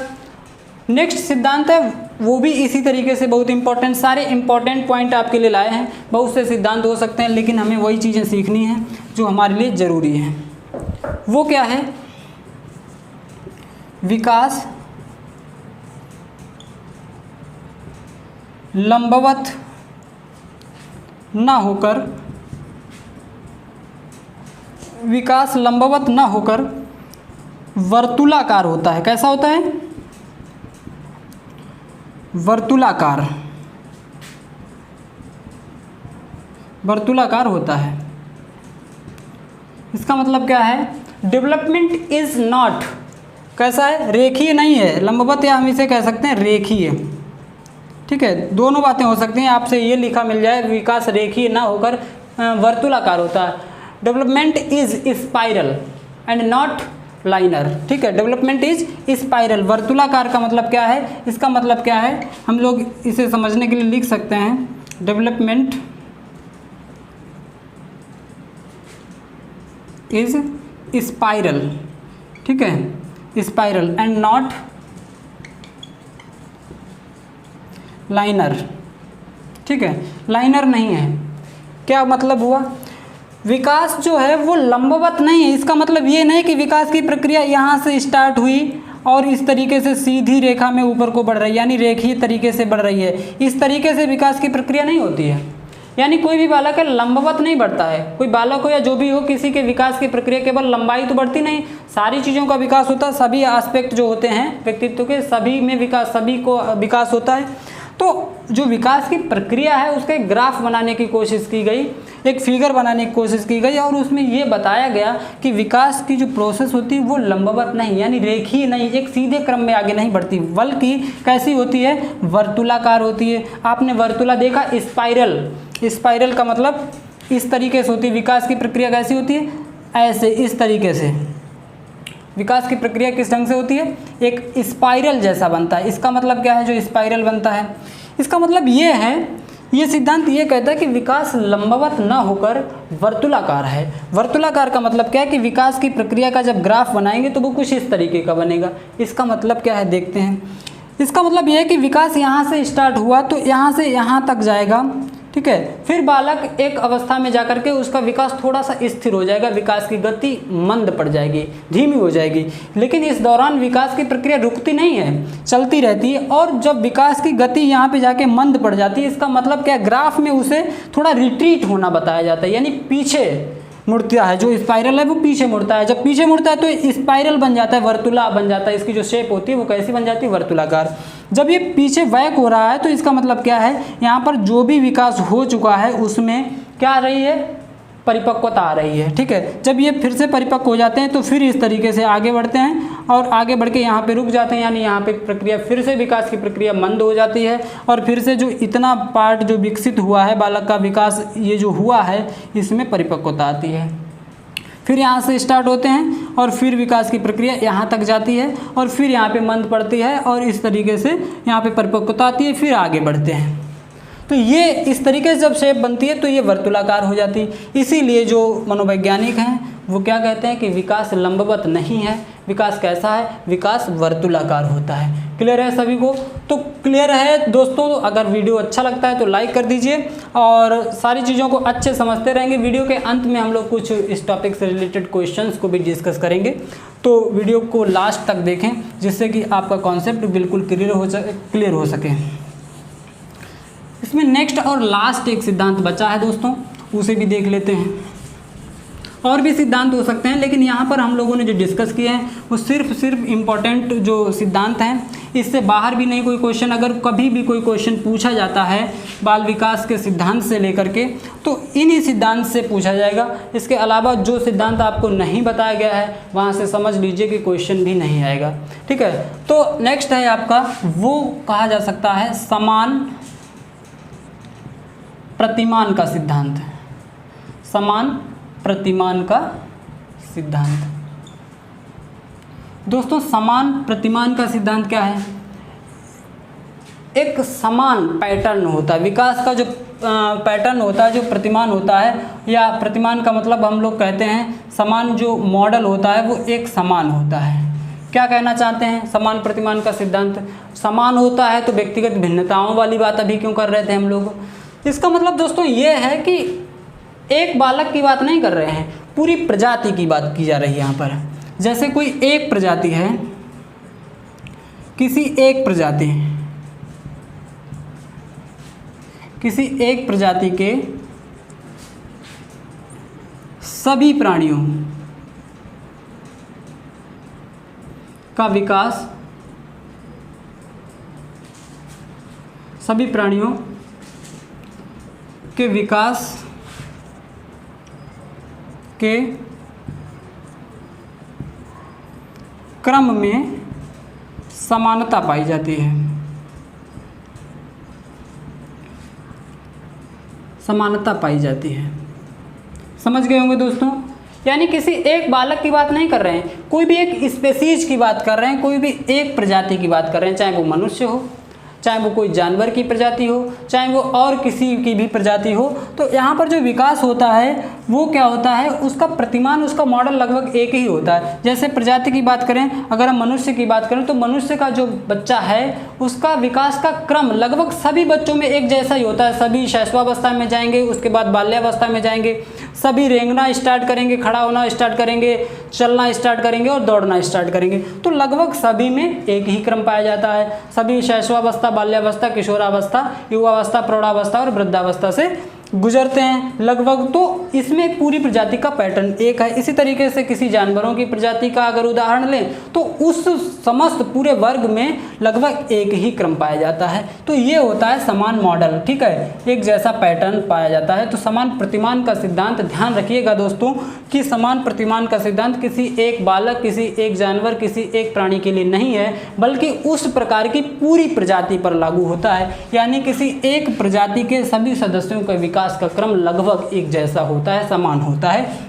नेक्स्ट सिद्धांत है वो भी इसी तरीके से बहुत इंपॉर्टेंट, सारे इंपॉर्टेंट पॉइंट आपके लिए लाए हैं। बहुत से सिद्धांत हो सकते हैं लेकिन हमें वही चीज़ें सीखनी हैं जो हमारे लिए ज़रूरी हैं। वो क्या है? विकास लंबवत ना होकर, विकास लंबवत ना होकर वर्तुलाकार होता है। कैसा होता है? वर्तुलाकार, वर्तुलाकार होता है। इसका मतलब क्या है? डेवलपमेंट इज नॉट, कैसा है? रेखीय नहीं है, लंबवत, या हम इसे कह सकते हैं रेखीय, ठीक है, दोनों बातें हो सकती हैं। आपसे ये लिखा मिल जाए विकास रेखीय ना होकर वर्तुलाकार होता है। Development is spiral and not liner, ठीक है, डेवलपमेंट इज स्पाइरल। वर्तुलाकार का मतलब क्या है? इसका मतलब क्या है? हम लोग इसे समझने के लिए लिख सकते हैं, डेवलपमेंट इज स्पाइरल, ठीक है, स्पाइरल एंड नॉट लाइनर, ठीक है, लाइनर नहीं है। क्या मतलब हुआ? विकास जो है वो लंबवत नहीं है। इसका मतलब ये नहीं कि विकास की प्रक्रिया यहाँ से स्टार्ट हुई और इस तरीके से सीधी रेखा में ऊपर को बढ़ रही है, यानी रेखीय तरीके से बढ़ रही है। इस तरीके से विकास की प्रक्रिया नहीं होती है। यानी कोई भी बालक है लंबवत नहीं बढ़ता है। कोई बालक हो या जो भी हो, किसी के विकास की प्रक्रिया केवल लंबाई तो बढ़ती नहीं, सारी चीज़ों का विकास होता है। सभी एस्पेक्ट जो होते हैं व्यक्तित्व के, सभी में विकास, सभी को विकास होता है। तो जो विकास की प्रक्रिया है उसका एक ग्राफ बनाने की कोशिश की गई, एक फिगर बनाने की कोशिश की गई, और उसमें ये बताया गया कि विकास की जो प्रोसेस होती है वो लंबवत नहीं, यानी रेखीय नहीं, एक सीधे क्रम में आगे नहीं बढ़ती, बल्कि कैसी होती है? वर्तुलाकार होती है। आपने वर्तुला देखा, स्पाइरल, स्पाइरल का मतलब इस तरीके से होती है। विकास की प्रक्रिया कैसी होती है? ऐसे, इस तरीके से विकास की प्रक्रिया किस ढंग से होती है? एक स्पाइरल जैसा बनता है। इसका मतलब क्या है जो स्पाइरल बनता है? इसका मतलब ये है, ये सिद्धांत ये कहता है कि विकास लंबवत न होकर वर्तुलाकार है। वर्तुलाकार का मतलब क्या है कि विकास की प्रक्रिया का जब ग्राफ बनाएंगे तो वो कुछ इस तरीके का बनेगा। इसका मतलब क्या है देखते हैं। इसका मतलब यह है कि विकास यहाँ से स्टार्ट हुआ तो यहाँ से यहाँ तक जाएगा, ठीक है, फिर बालक एक अवस्था में जाकर के उसका विकास थोड़ा सा स्थिर हो जाएगा, विकास की गति मंद पड़ जाएगी, धीमी हो जाएगी। लेकिन इस दौरान विकास की प्रक्रिया रुकती नहीं है, चलती रहती है। और जब विकास की गति यहाँ पे जाके मंद पड़ जाती है, इसका मतलब क्या? ग्राफ में उसे थोड़ा रिट्रीट होना बताया जाता है, यानी पीछे मुड़ता है। जो स्पाइरल है वो पीछे मुड़ता है। जब पीछे मुड़ता है तो स्पाइरल बन जाता है, वर्तुला बन जाता है। इसकी जो शेप होती है वो कैसी बन जाती है? वर्तुलाकार। जब ये पीछे बैक हो रहा है तो इसका मतलब क्या है? यहाँ पर जो भी विकास हो चुका है उसमें क्या आ रही है? परिपक्वता आ रही है, ठीक है। जब ये फिर से परिपक्व हो जाते हैं तो फिर इस तरीके से आगे बढ़ते हैं और आगे बढ़ के यहाँ पे रुक जाते हैं, यानी यहाँ पे प्रक्रिया फिर से विकास की प्रक्रिया मंद हो जाती है। और फिर से जो इतना पार्ट जो विकसित हुआ है, बालक का विकास ये जो हुआ है, इसमें परिपक्वता आती है। फिर यहाँ से स्टार्ट होते हैं और फिर विकास की प्रक्रिया यहाँ तक जाती है और फिर यहाँ पे मंद पड़ती है और इस तरीके से यहाँ पे परिपक्वता आती है, फिर आगे बढ़ते हैं। तो ये इस तरीके से जब शेप बनती है तो ये वर्तुलाकार हो जाती है। इसीलिए जो मनोवैज्ञानिक हैं वो क्या कहते हैं कि विकास लंबवत नहीं है, विकास कैसा है? विकास वर्तुलाकार होता है। क्लियर है सभी को? तो क्लियर है दोस्तों। तो अगर वीडियो अच्छा लगता है तो लाइक कर दीजिए और सारी चीज़ों को अच्छे समझते रहेंगे। वीडियो के अंत में हम लोग कुछ इस टॉपिक से रिलेटेड क्वेश्चंस को भी डिस्कस करेंगे, तो वीडियो को लास्ट तक देखें जिससे कि आपका कॉन्सेप्ट बिल्कुल क्लियर हो सके। इसमें नेक्स्ट और लास्ट एक सिद्धांत बचा है दोस्तों, उसे भी देख लेते हैं। और भी सिद्धांत हो सकते हैं लेकिन यहाँ पर हम लोगों ने जो डिस्कस किए हैं वो सिर्फ इम्पॉर्टेंट जो सिद्धांत हैं, इससे बाहर भी नहीं कोई क्वेश्चन। अगर कभी भी कोई क्वेश्चन पूछा जाता है बाल विकास के सिद्धांत से लेकर के तो इन्हीं सिद्धांत से पूछा जाएगा। इसके अलावा जो सिद्धांत आपको नहीं बताया गया है वहाँ से समझ लीजिए कि क्वेश्चन भी नहीं आएगा, ठीक है। तो नेक्स्ट है आपका, वो कहा जा सकता है समान प्रतिमान का सिद्धांत। समान प्रतिमान का सिद्धांत, दोस्तों समान प्रतिमान का सिद्धांत क्या है? एक समान पैटर्न होता है, विकास का जो पैटर्न होता है, जो प्रतिमान होता है, या प्रतिमान का मतलब हम लोग कहते हैं समान, जो मॉडल होता है वो एक समान होता है। क्या कहना चाहते हैं समान प्रतिमान का सिद्धांत? समान होता है तो व्यक्तिगत भिन्नताओं वाली बात अभी क्यों कर रहे थे हम लोग? इसका मतलब दोस्तों ये है कि एक बालक की बात नहीं कर रहे हैं, पूरी प्रजाति की बात की जा रही है यहाँ पर। जैसे कोई एक प्रजाति है, किसी एक प्रजाति के सभी प्राणियों का विकास, सभी प्राणियों के विकास के क्रम में समानता पाई जाती है। समानता पाई जाती है। समझ गए होंगे दोस्तों? यानी किसी एक बालक की बात नहीं कर रहे हैं, कोई भी एक स्पेसीज की बात कर रहे हैं, कोई भी एक प्रजाति की बात कर रहे हैं, चाहे वो मनुष्य हो, चाहे वो कोई जानवर की प्रजाति हो, चाहे वो और किसी की भी प्रजाति हो। तो यहाँ पर जो विकास होता है वो क्या होता है, उसका प्रतिमान, उसका मॉडल लगभग एक ही होता है। जैसे प्रजाति की बात करें, अगर हम मनुष्य की बात करें तो मनुष्य का जो बच्चा है उसका विकास का क्रम लगभग सभी बच्चों में एक जैसा ही होता है। सभी शैशवावस्था में जाएंगे, उसके बाद बाल्यावस्था में जाएंगे, सभी रेंगना स्टार्ट करेंगे, खड़ा होना स्टार्ट करेंगे, चलना स्टार्ट करेंगे और दौड़ना स्टार्ट करेंगे। तो लगभग सभी में एक ही क्रम पाया जाता है। सभी शैशवावस्था, बाल्यावस्था, किशोरावस्था, युवावस्था, प्रौढ़ावस्था और वृद्धावस्था से गुजरते हैं लगभग। तो इसमें पूरी प्रजाति का पैटर्न एक है। इसी तरीके से किसी जानवरों की प्रजाति का अगर उदाहरण लें तो उस समस्त पूरे वर्ग में लगभग एक ही क्रम पाया जाता है। तो ये होता है समान मॉडल, ठीक है, एक जैसा पैटर्न पाया जाता है। तो समान प्रतिमान का सिद्धांत, ध्यान रखिएगा दोस्तों कि समान प्रतिमान का सिद्धांत किसी एक बालक, किसी एक जानवर, किसी एक प्राणी के लिए नहीं है, बल्कि उस प्रकार की पूरी प्रजाति पर लागू होता है। यानी किसी एक प्रजाति के सभी सदस्यों के विकास का क्रम लगभग एक जैसा होता है, समान होता है।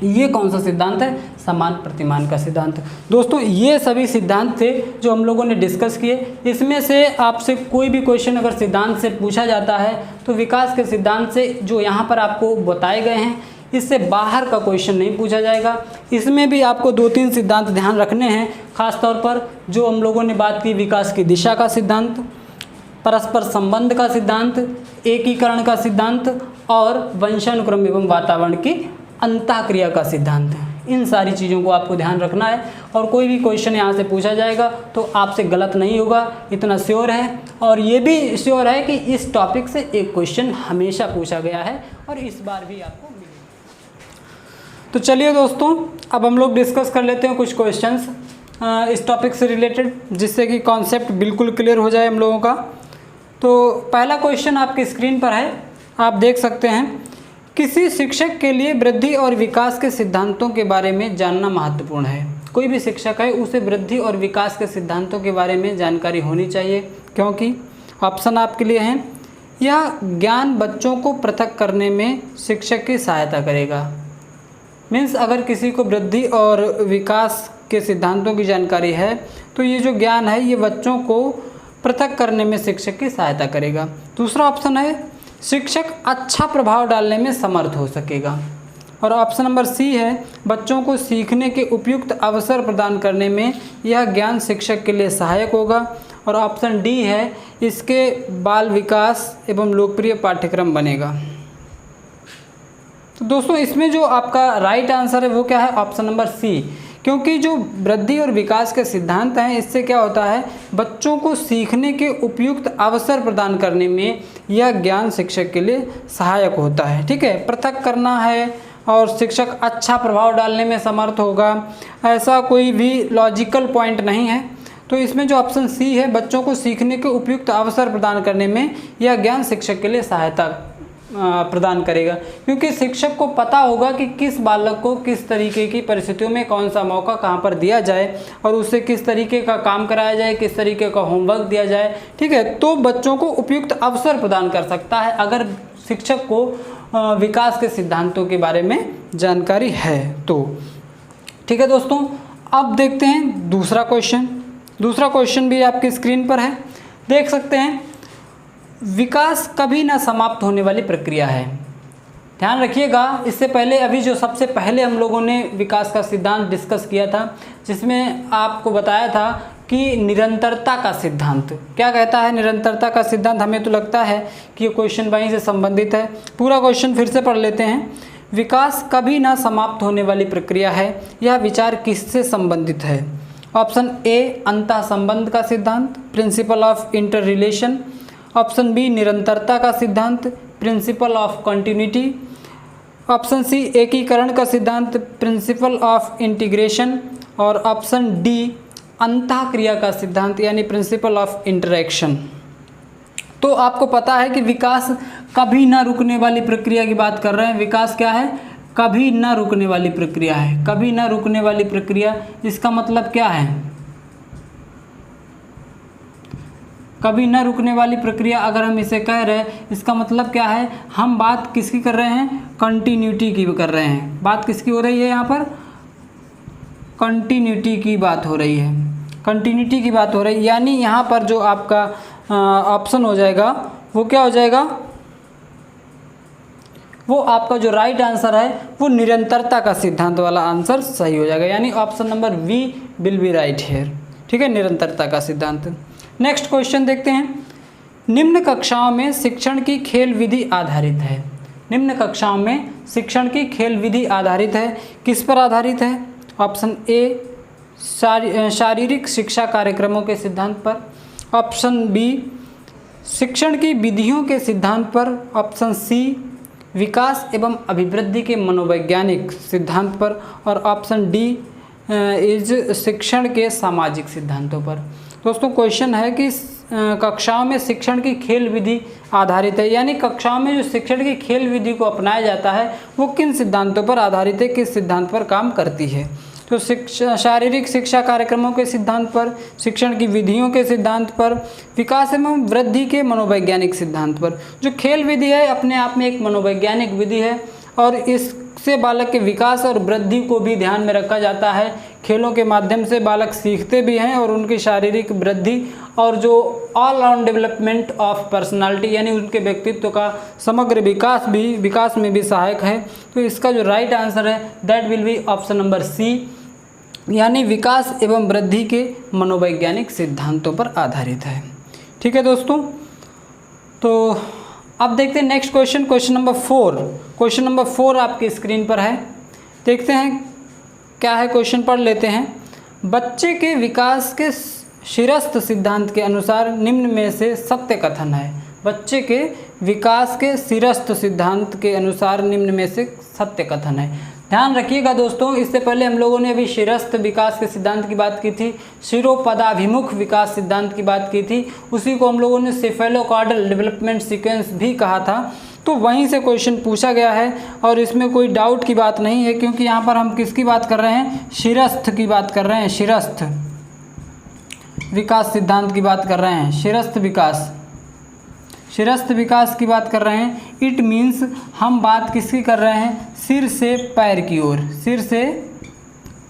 ये कौन सा सिद्धांत है? समान प्रतिमान का सिद्धांत। दोस्तों ये सभी सिद्धांत थे जो हम लोगों ने डिस्कस किए। इसमें से आपसे कोई भी क्वेश्चन अगर सिद्धांत से पूछा जाता है तो विकास के सिद्धांत से जो यहाँ पर आपको बताए गए हैं इससे बाहर का क्वेश्चन नहीं पूछा जाएगा। इसमें भी आपको 2-3 सिद्धांत ध्यान रखने हैं, खास तौर पर जो हम लोगों ने बात की, विकास की दिशा का सिद्धांत, परस्पर संबंध का सिद्धांत, एकीकरण का सिद्धांत और वंशानुक्रम एवं वातावरण की अंतःक्रिया का सिद्धांत। इन सारी चीज़ों को आपको ध्यान रखना है और कोई भी क्वेश्चन यहाँ से पूछा जाएगा तो आपसे गलत नहीं होगा, इतना श्योर है। और ये भी श्योर है कि इस टॉपिक से एक क्वेश्चन हमेशा पूछा गया है और इस बार भी आपको मिलेगा। तो चलिए दोस्तों अब हम लोग डिस्कस कर लेते हैं कुछ क्वेश्चंस इस टॉपिक से रिलेटेड, जिससे कि कॉन्सेप्ट बिल्कुल क्लियर हो जाए हम लोगों का। तो पहला क्वेश्चन आपकी स्क्रीन पर है, आप देख सकते हैं। किसी शिक्षक के लिए वृद्धि और विकास के सिद्धांतों के बारे में जानना महत्वपूर्ण है। कोई भी शिक्षक है उसे वृद्धि और विकास के सिद्धांतों के बारे में जानकारी होनी चाहिए, क्योंकि ऑप्शन आपके लिए हैं, यह ज्ञान बच्चों को पृथक करने में शिक्षक की सहायता करेगा। मीन्स अगर किसी को वृद्धि और विकास के सिद्धांतों की जानकारी है तो ये जो ज्ञान है ये बच्चों को पृथक करने में शिक्षक की सहायता करेगा। दूसरा ऑप्शन है शिक्षक अच्छा प्रभाव डालने में समर्थ हो सकेगा। और ऑप्शन नंबर सी है बच्चों को सीखने के उपयुक्त अवसर प्रदान करने में यह ज्ञान शिक्षक के लिए सहायक होगा। और ऑप्शन डी है इसके बाल विकास एवं लोकप्रिय पाठ्यक्रम बनेगा। तो दोस्तों इसमें जो आपका राइट आंसर है वो क्या है? ऑप्शन नंबर सी, क्योंकि जो वृद्धि और विकास के सिद्धांत हैं इससे क्या होता है, बच्चों को सीखने के उपयुक्त अवसर प्रदान करने में यह ज्ञान शिक्षक के लिए सहायक होता है। ठीक है, पृथक करना है और शिक्षक अच्छा प्रभाव डालने में समर्थ होगा, ऐसा कोई भी लॉजिकल पॉइंट नहीं है। तो इसमें जो ऑप्शन सी है बच्चों को सीखने के उपयुक्त अवसर प्रदान करने में यह ज्ञान शिक्षक के लिए सहायता प्रदान करेगा, क्योंकि शिक्षक को पता होगा कि किस बालक को किस तरीके की परिस्थितियों में कौन सा मौका कहाँ पर दिया जाए और उससे किस तरीके का काम कराया जाए, किस तरीके का होमवर्क दिया जाए। ठीक है, तो बच्चों को उपयुक्त अवसर प्रदान कर सकता है अगर शिक्षक को विकास के सिद्धांतों के बारे में जानकारी है तो। ठीक है दोस्तों, अब देखते हैं दूसरा क्वेश्चन। दूसरा क्वेश्चन भी आपकी स्क्रीन पर है, देख सकते हैं। विकास कभी ना समाप्त होने वाली प्रक्रिया है। ध्यान रखिएगा, इससे पहले अभी जो सबसे पहले हम लोगों ने विकास का सिद्धांत डिस्कस किया था, जिसमें आपको बताया था कि निरंतरता का सिद्धांत क्या कहता है। निरंतरता का सिद्धांत, हमें तो लगता है कि ये क्वेश्चन वहीं से संबंधित है। पूरा क्वेश्चन फिर से पढ़ लेते हैं। विकास कभी ना समाप्त होने वाली प्रक्रिया है, यह विचार किससे संबंधित है। ऑप्शन ए अंतः संबंध का सिद्धांत, principle of interrelation. Option B निरंतरता का सिद्धांत, principle of continuity. Option C एकीकरण का सिद्धांत, प्रिंसिपल ऑफ इंटीग्रेशन। और ऑप्शन डी अंतःक्रिया का सिद्धांत यानी प्रिंसिपल ऑफ इंटरेक्शन। तो आपको पता है कि विकास कभी ना रुकने वाली प्रक्रिया की बात कर रहे हैं। विकास क्या है, कभी ना रुकने वाली प्रक्रिया है। कभी ना रुकने वाली प्रक्रिया, इसका मतलब क्या है, कभी न रुकने वाली प्रक्रिया अगर हम इसे कह रहे हैं, इसका मतलब क्या है, हम बात किसकी कर रहे हैं, कंटिन्यूटी की कर रहे हैं। बात किसकी हो रही है यहाँ पर, कंटिन्यूटी की बात हो रही है। कंटिन्यूटी की बात हो रही है, यानी यहाँ पर जो आपका ऑप्शन हो जाएगा वो क्या हो जाएगा, वो आपका जो राइट आंसर है वो निरंतरता का सिद्धांत वाला आंसर सही हो जाएगा। यानी option number B will be right here. ठीक है, निरंतरता का सिद्धांत। नेक्स्ट क्वेश्चन देखते हैं। निम्न कक्षाओं में शिक्षण की खेल विधि आधारित है। निम्न कक्षाओं में शिक्षण की खेल विधि आधारित है, किस पर आधारित है। ऑप्शन ए शारीरिक शिक्षा कार्यक्रमों के सिद्धांत पर। ऑप्शन बी शिक्षण की विधियों के सिद्धांत पर। ऑप्शन सी विकास एवं अभिवृद्धि के मनोवैज्ञानिक सिद्धांत पर। और ऑप्शन डी इज शिक्षण के सामाजिक सिद्धांतों पर। दोस्तों क्वेश्चन है कि कक्षाओं में शिक्षण की खेल विधि आधारित है, यानी कक्षाओं में जो शिक्षण की खेल विधि को अपनाया जाता है वो किन सिद्धांतों पर आधारित है, किस सिद्धांत पर काम करती है। तो शारीरिक शिक्षा कार्यक्रमों के सिद्धांत पर, शिक्षण की विधियों के सिद्धांत पर, विकास एवं वृद्धि के मनोवैज्ञानिक सिद्धांत पर। जो खेल विधि है अपने आप में एक मनोवैज्ञानिक विधि है और इससे बालक के विकास और वृद्धि को भी ध्यान में रखा जाता है। खेलों के माध्यम से बालक सीखते भी हैं और उनकी शारीरिक वृद्धि और जो all round development of personality यानी उनके व्यक्तित्व का समग्र विकास में भी सहायक है। तो इसका जो राइट आंसर है that will be option number C, यानी विकास एवं वृद्धि के मनोवैज्ञानिक सिद्धांतों पर आधारित है। ठीक है दोस्तों, तो अब देखते हैं next question, question number 4। Question number 4 आपकी स्क्रीन पर है, देखते हैं क्या है, क्वेश्चन पढ़ लेते हैं। बच्चे के विकास के शिरस्थ सिद्धांत के अनुसार निम्न में से सत्य कथन है। बच्चे के विकास के शिरस्थ सिद्धांत के अनुसार निम्न में से सत्य कथन है। ध्यान रखिएगा दोस्तों, इससे पहले हम लोगों ने अभी शिरस्थ विकास के सिद्धांत की बात की थी, शिरोपदाभिमुख विकास सिद्धांत की बात की थी, उसी को हम लोगों ने सेफेलोकॉर्डल डेवलपमेंट सीक्वेंस भी कहा था। तो वहीं से क्वेश्चन पूछा गया है और इसमें कोई डाउट की बात नहीं है, क्योंकि यहाँ पर हम किसकी बात कर रहे हैं, शिरस्थ की बात कर रहे हैं। शिरस्थ विकास सिद्धांत की बात कर रहे हैं, शिरस्थ विकास की बात कर रहे हैं। इट मीन्स हम बात किसकी कर रहे हैं, सिर से पैर की ओर, सिर से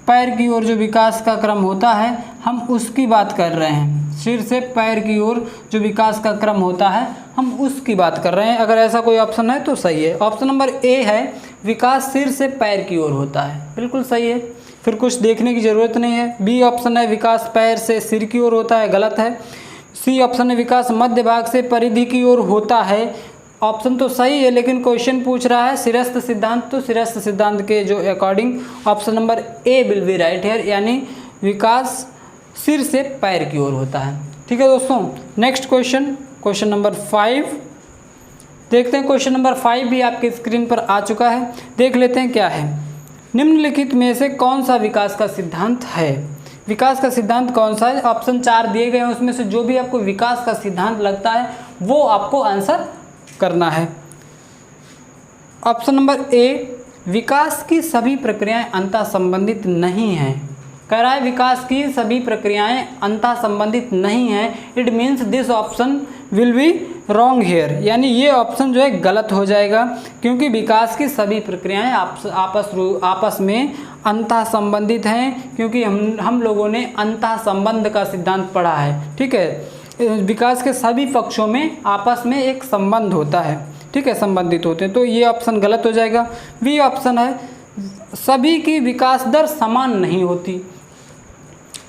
पैर की ओर जो विकास का क्रम होता है हम उसकी बात कर रहे हैं। सिर से पैर की ओर जो विकास का क्रम होता है हम उसकी बात कर रहे हैं। अगर ऐसा कोई ऑप्शन है तो सही है। ऑप्शन नंबर ए है विकास सिर से पैर की ओर होता है, बिल्कुल सही है, फिर कुछ देखने की ज़रूरत नहीं है। बी ऑप्शन है विकास पैर से सिर की ओर होता है, गलत है। सी ऑप्शन है विकास मध्य भाग से परिधि की ओर होता है, ऑप्शन तो सही है, लेकिन क्वेश्चन पूछ रहा है शिरस्थ सिद्धांत, तो शिरस्थ सिद्धांत के जो according option number A will be right here, यानी विकास सिर से पैर की ओर होता है। ठीक है दोस्तों, नेक्स्ट क्वेश्चन, क्वेश्चन नंबर 5 देखते हैं। क्वेश्चन नंबर 5 भी आपके स्क्रीन पर आ चुका है, देख लेते हैं क्या है। निम्नलिखित में से कौन सा विकास का सिद्धांत है। विकास का सिद्धांत कौन सा है, ऑप्शन 4 दिए गए हैं, उसमें से जो भी आपको विकास का सिद्धांत लगता है वो आपको आंसर करना है। ऑप्शन नंबर ए विकास की सभी प्रक्रियाएं अंतः संबंधित नहीं हैं। कह रहा है विकास की सभी प्रक्रियाएं अंतः संबंधित नहीं हैं। It means this option will be wrong hair, यानी ये ऑप्शन जो है गलत हो जाएगा, क्योंकि विकास की सभी प्रक्रियाएं आपस में अंतः संबंधित हैं, क्योंकि हम लोगों ने अंतः संबंध का सिद्धांत पढ़ा है। ठीक है, विकास के सभी पक्षों में आपस में एक संबंध होता है। ठीक है, संबंधित होते हैं। तो ये ऑप्शन गलत हो जाएगा। बी ऑप्शन है सभी की विकास दर समान नहीं होती।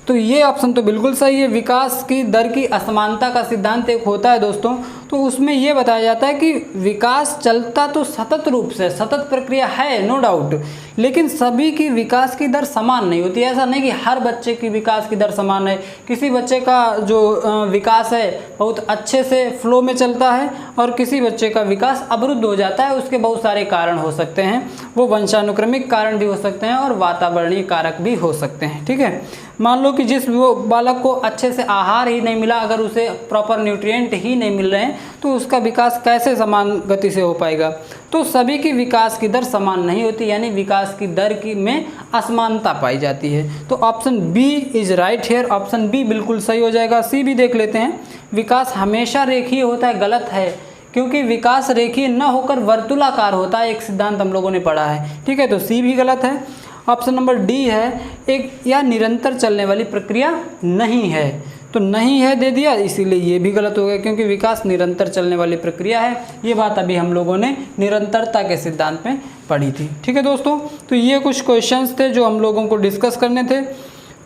तो ये ऑप्शन तो बिल्कुल सही है। विकास की दर की असमानता का सिद्धांत एक होता है दोस्तों, तो उसमें ये बताया जाता है कि विकास चलता तो सतत रूप से, सतत प्रक्रिया है नो डाउट, लेकिन सभी की विकास की दर समान नहीं होती। ऐसा नहीं कि हर बच्चे की विकास की दर समान है। किसी बच्चे का जो विकास है बहुत अच्छे से फ्लो में चलता है और किसी बच्चे का विकास अवरुद्ध हो जाता है। उसके बहुत सारे कारण हो सकते हैं, वो वंशानुक्रमिक कारण भी हो सकते हैं और वातावरणीय कारक भी हो सकते हैं। ठीक है, मान लो कि जिस वो बालक को अच्छे से आहार ही नहीं मिला, अगर उसे प्रॉपर न्यूट्रिएंट ही नहीं मिल रहे हैं, तो उसका विकास कैसे समान गति से हो पाएगा। तो सभी की विकास की दर समान नहीं होती, यानी विकास की दर की में असमानता पाई जाती है। तो option B is right here, option B बिल्कुल सही हो जाएगा। सी भी देख लेते हैं। विकास हमेशा रेखीय होता है, गलत है, क्योंकि विकास रेखीय न होकर वर्तुलाकार होता है, एक सिद्धांत हम लोगों ने पढ़ा है। ठीक है, तो सी भी गलत है। ऑप्शन नंबर डी है एक या निरंतर चलने वाली प्रक्रिया नहीं है, तो नहीं है दे दिया, इसीलिए ये भी गलत हो गया, क्योंकि विकास निरंतर चलने वाली प्रक्रिया है। ये बात अभी हम लोगों ने निरंतरता के सिद्धांत में पढ़ी थी। ठीक है दोस्तों, तो ये कुछ क्वेश्चंस थे जो हम लोगों को डिस्कस करने थे।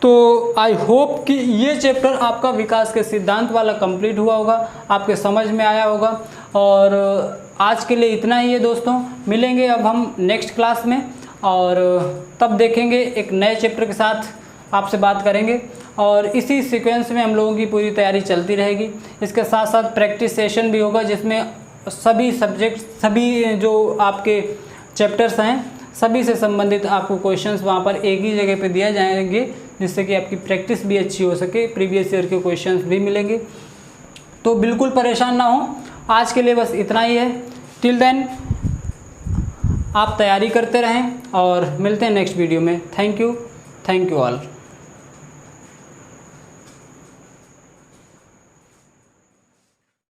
तो आई होप कि ये चैप्टर आपका विकास के सिद्धांत वाला कंप्लीट हुआ होगा, आपके समझ में आया होगा। और आज के लिए इतना ही है दोस्तों, मिलेंगे अब हम नेक्स्ट क्लास में और तब देखेंगे एक नए चैप्टर के साथ आपसे बात करेंगे। और इसी सीक्वेंस में हम लोगों की पूरी तैयारी चलती रहेगी। इसके साथ साथ प्रैक्टिस सेशन भी होगा, जिसमें सभी सब्जेक्ट, सभी जो आपके चैप्टर्स हैं, सभी से संबंधित आपको क्वेश्चंस वहाँ पर एक ही जगह पे दिए जाएंगे, जिससे कि आपकी प्रैक्टिस भी अच्छी हो सके। प्रीवियस ईयर के क्वेश्चंस भी मिलेंगे, तो बिल्कुल परेशान ना हो। आज के लिए बस इतना ही है। टिल देन आप तैयारी करते रहें और मिलते हैं नेक्स्ट वीडियो में। Thank you all.